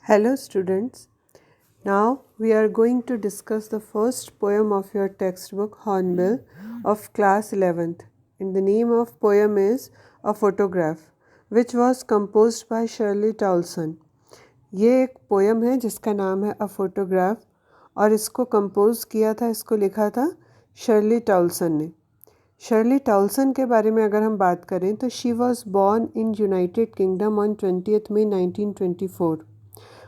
Hello students, now we are going to discuss the first poem of your textbook Hornbill of class 11th, and the name of poem is A Photograph, which was composed by Shirley Towson. ये एक poem है जिसका नाम है a photograph और इसको compose किया था, इसको लिखा था शर्ली टाउल्सन ने। शर्ली टाउल्सन के बारे में अगर हम बात करें तो she was born in United kingdom on 20 मई 1924।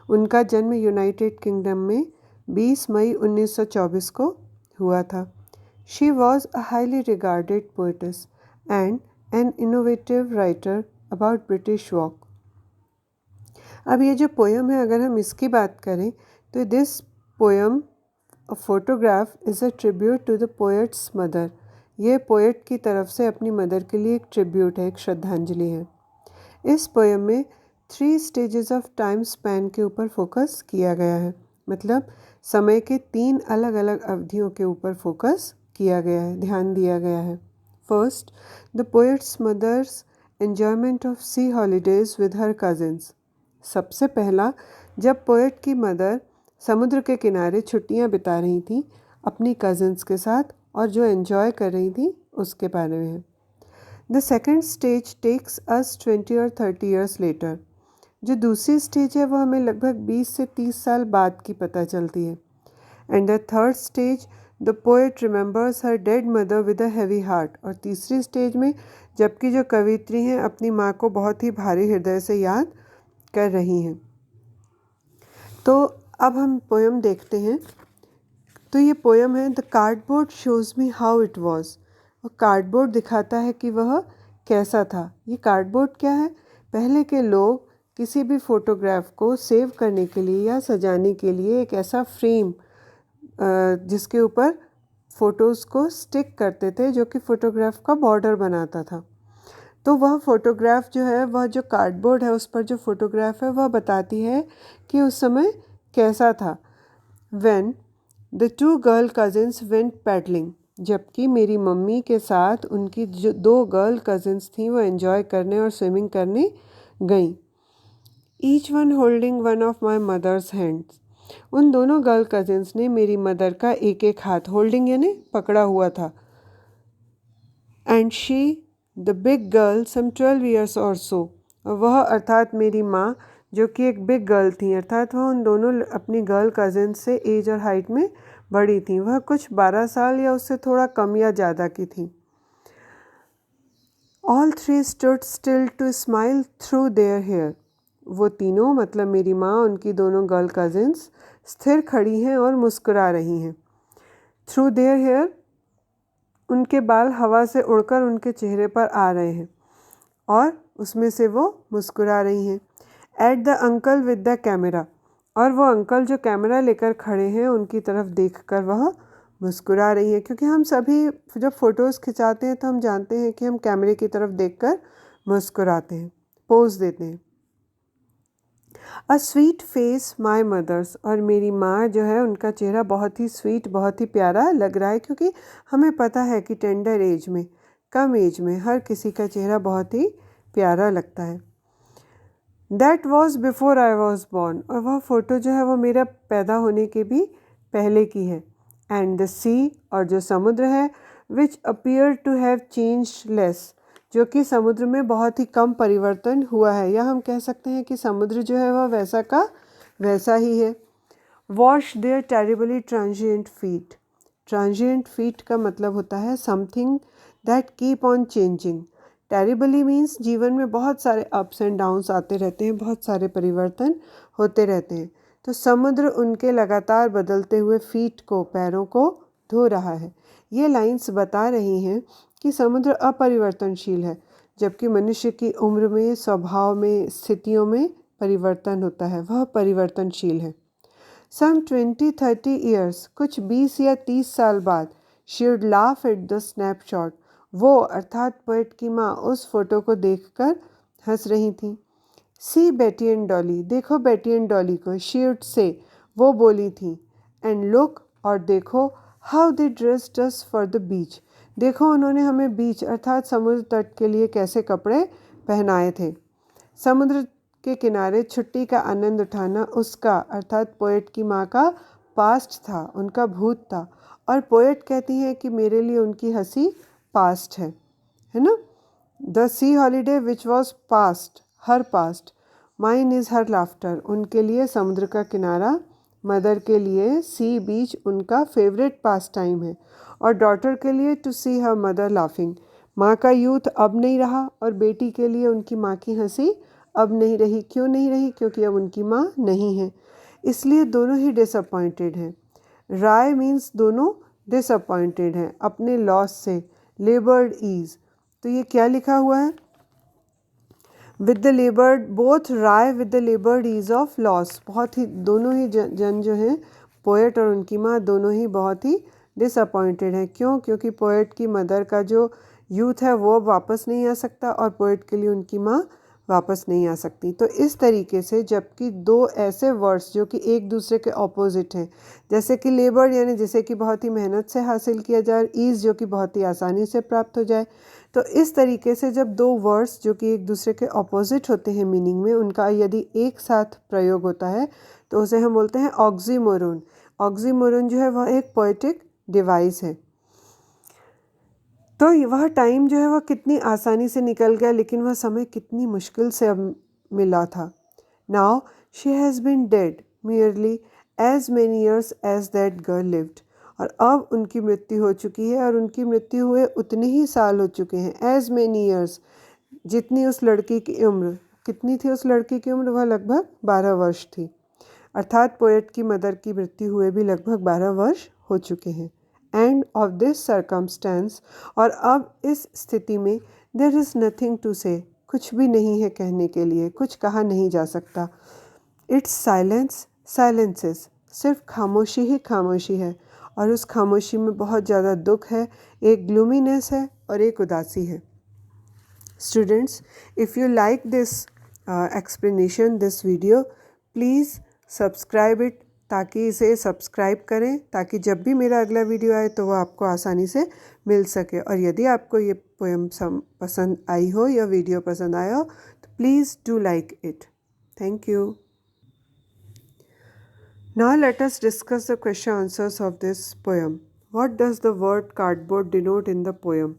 उनका जन्म यूनाइटेड किंगडम में 20 मई 1924 को हुआ था। She was a highly regarded poet's and an innovative writer about British walk. अब ये जो पोएम है, अगर हम इसकी बात करें तो this poem a photograph is a tribute to the poet's mother. ये पोएट की तरफ से अपनी मदर के लिए एक ट्रिब्यूट है, एक श्रद्धांजलि है। इस पोएम में 3 स्टेजेस ऑफ टाइम स्पैन के ऊपर फोकस किया गया है, मतलब समय के 3 अलग अलग अवधियों के ऊपर फोकस किया गया है, ध्यान दिया गया है। First, the poet's mother's enjoyment of sea holidays with her cousins. सबसे पहला, जब पोएट की मदर समुद्र के किनारे छुट्टियां बिता रही थी अपनी कजिन्स के साथ और जो एन्जॉय कर रही थी उसके बारे में है। The second stage takes us 20 और 30 ईयर्स लेटर। जो दूसरी स्टेज है वो हमें लगभग 20 से 30 साल बाद की पता चलती है। And the third stage, the poet remembers her dead mother with a heavy heart. और तीसरी स्टेज में जबकि जो कवित्री हैं अपनी माँ को बहुत ही भारी हृदय से याद कर रही हैं। तो अब हम पोएम देखते हैं। तो ये पोएम है the cardboard shows me how it was. और कार्डबोर्ड दिखाता है कि वह कैसा था। ये कार्डबोर्ड क्या है? पहले के लोग किसी भी फ़ोटोग्राफ को सेव करने के लिए या सजाने के लिए एक ऐसा फ्रेम जिसके ऊपर फ़ोटोज़ को स्टिक करते थे, जो कि फ़ोटोग्राफ का बॉर्डर बनाता था। तो वह फ़ोटोग्राफ जो है, वह जो कार्डबोर्ड है उस पर जो फ़ोटोग्राफ है वह बताती है कि उस समय कैसा था। When the 2 girl cousins went paddling. जबकि मेरी मम्मी के साथ उनकी जो 2 गर्ल कज़िन्स थीं वो एंजॉय करने और स्विमिंग करने गईं। Each one holding one of my mother's hands. उन दोनों गर्ल कज़िन्स ने मेरी मदर का एक एक हाथ, होल्डिंग यानी पकड़ा हुआ था। And she the big girl some 12 years or so. वह अर्थात मेरी माँ जो कि एक बिग गर्ल थी, अर्थात वह उन दोनों अपनी गर्ल कज़िन से एज और हाइट में बड़ी थी। वह कुछ 12 साल या उससे थोड़ा कम या ज़्यादा की थी। All 3 stood still to smile through their hair. वो तीनों, मतलब मेरी माँ, उनकी दोनों गर्ल कज़िन्स स्थिर खड़ी हैं और मुस्कुरा रही हैं। थ्रू देयर हेयर, उनके बाल हवा से उड़कर उनके चेहरे पर आ रहे हैं और उसमें से वो मुस्कुरा रही हैं। At the uncle with the camera. और वो अंकल जो कैमरा लेकर खड़े हैं उनकी तरफ देखकर वह मुस्कुरा रही हैं, क्योंकि हम सभी जब फ़ोटोज़ खिंचाते हैं तो हम जानते हैं कि हम कैमरे की तरफ देखकर मुस्कुराते हैं, पोज देते हैं। A sweet face my mother's. और मेरी माँ जो है उनका चेहरा बहुत ही स्वीट, बहुत ही प्यारा लग रहा है, क्योंकि हमें पता है कि टेंडर एज में, कम एज में हर किसी का चेहरा बहुत ही प्यारा लगता है। That was before I was born. और वह फ़ोटो जो है वो मेरा पैदा होने के भी पहले की है। एंड द सी, और जो समुद्र है, which appear to have changed less. जो कि समुद्र में बहुत ही कम परिवर्तन हुआ है, या हम कह सकते हैं कि समुद्र जो है वह वैसा का वैसा ही है। Wash their terribly transient feet. Transient feet का मतलब होता है something that keep on changing. Terribly means जीवन में बहुत सारे अप्स एंड डाउन्स आते रहते हैं, बहुत सारे परिवर्तन होते रहते हैं। तो समुद्र उनके लगातार बदलते हुए फीट को, पैरों को धो रहा है। ये लाइंस बता रही हैं कि समुद्र अपरिवर्तनशील है, जबकि मनुष्य की उम्र में, स्वभाव में, स्थितियों में परिवर्तन होता है, वह परिवर्तनशील है। सम 20-30 ईयर्स, कुछ 20 या 30 साल बाद, she would laugh at the snapshot. वो अर्थात पोएट की माँ उस फोटो को देखकर हंस रही थी। सी बेटी एंड डॉली। देखो बेटी एंड डॉली को। शी वुड से, वो बोली थी। एंड लुक, और देखो, how they dressed us for the beach. देखो उन्होंने हमें बीच अर्थात समुद्र तट के लिए कैसे कपड़े पहनाए थे। समुद्र के किनारे छुट्टी का आनंद उठाना उसका अर्थात पोएट की माँ का पास्ट था, उनका भूत था। और पोएट कहती है कि मेरे लिए उनकी हंसी पास्ट है ना। The C holiday which was past, her past, mine is her laughter, उनके लिए समुद्र का किनारा, मदर के लिए सी बीच उनका फेवरेट पास टाइम है, और डॉटर के लिए to see her mother laughing, माँ का यूथ अब नहीं रहा, और बेटी के लिए उनकी माँ की हंसी अब नहीं रही। क्यों नहीं रही? क्योंकि अब उनकी माँ नहीं है, इसलिए दोनों ही डिसअपॉइंटेड हैं। राय मीन्स दोनों डिसअपॉइंटेड हैं अपने लॉस से। लेबर्ड ईज, तो ये क्या लिखा हुआ है? विद द लेबर्ड बोथ राय with the laboured ease of loss, बहुत ही दोनों ही जन जो हैं, पोएट और उनकी माँ, दोनों ही बहुत ही डिसअपॉइंटेड हैं। क्यों? क्योंकि पोएट की मदर का जो यूथ है वो अब वापस नहीं आ सकता, और पोएट के लिए उनकी माँ वापस नहीं आ सकती। तो इस तरीके से जबकि दो ऐसे वर्ड्स जो कि एक दूसरे के ऑपोजिट हैं, जैसे कि लेबर यानी जिसे कि बहुत ही मेहनत से हासिल किया जाए, ईज़ जो कि बहुत ही आसानी से प्राप्त हो जाए, तो इस तरीके से जब दो वर्ड्स जो कि एक दूसरे के ऑपोजिट होते हैं मीनिंग में, उनका यदि एक साथ प्रयोग होता है तो उसे हम बोलते हैं ऑक्सीमोरोन। ऑक्सीमोरोन जो है वह एक पोएटिक डिवाइस है। तो वह टाइम जो है वह कितनी आसानी से निकल गया, लेकिन वह समय कितनी मुश्किल से अब मिला था। Now she has been dead nearly as many years as that girl lived, और अब उनकी मृत्यु हो चुकी है, और उनकी मृत्यु हुए उतने ही साल हो चुके हैं। एज मेनी ईयर्स, जितनी उस लड़की की उम्र, कितनी थी उस लड़की की उम्र? वह लगभग 12 वर्ष थी, अर्थात पोएट की मदर की मृत्यु हुए भी लगभग 12 वर्ष हो चुके हैं। एंड ऑफ दिस सर्कमस्टेंस, और अब इस स्थिति में देयर इज़ नथिंग टू से, कुछ भी नहीं है कहने के लिए, कुछ कहा नहीं जा सकता। इट्स साइलेंस साइलेंसेस, सिर्फ खामोशी ही खामोशी है, और उस खामोशी में बहुत ज़्यादा दुख है, एक ग्लूमीनेस है और एक उदासी है। Students, if you like this explanation, this video, please subscribe it, ताकि इसे सब्सक्राइब करें, ताकि जब भी मेरा अगला वीडियो आए तो वह आपको आसानी से मिल सके। और यदि आपको ये पोएम पसंद आई हो या वीडियो पसंद आया हो तो please do like it. Thank you. Now let us discuss the question answers of this poem. What does the word cardboard denote in the poem?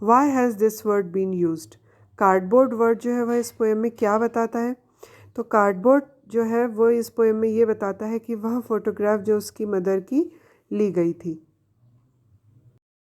Why has this word been used? Cardboard word जो है वह इस poem में क्या बताता है? तो cardboard जो है वो इस पोएम में ये बताता है कि वह फ़ोटोग्राफ जो उसकी मदर की ली गई थी,